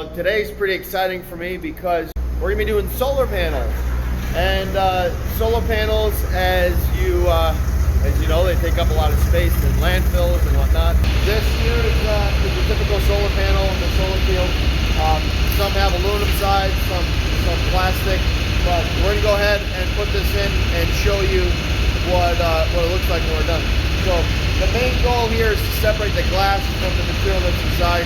So today's pretty exciting for me because we're gonna be doing solar panels. And solar panels, as you know, they take up a lot of space in landfills and whatnot. This here is a typical solar panel in the solar field. Some have aluminum sides, some plastic, but we're gonna go ahead and put this in and show you what it looks like when we're done. So the main goal here is to separate the glass from the material that's inside.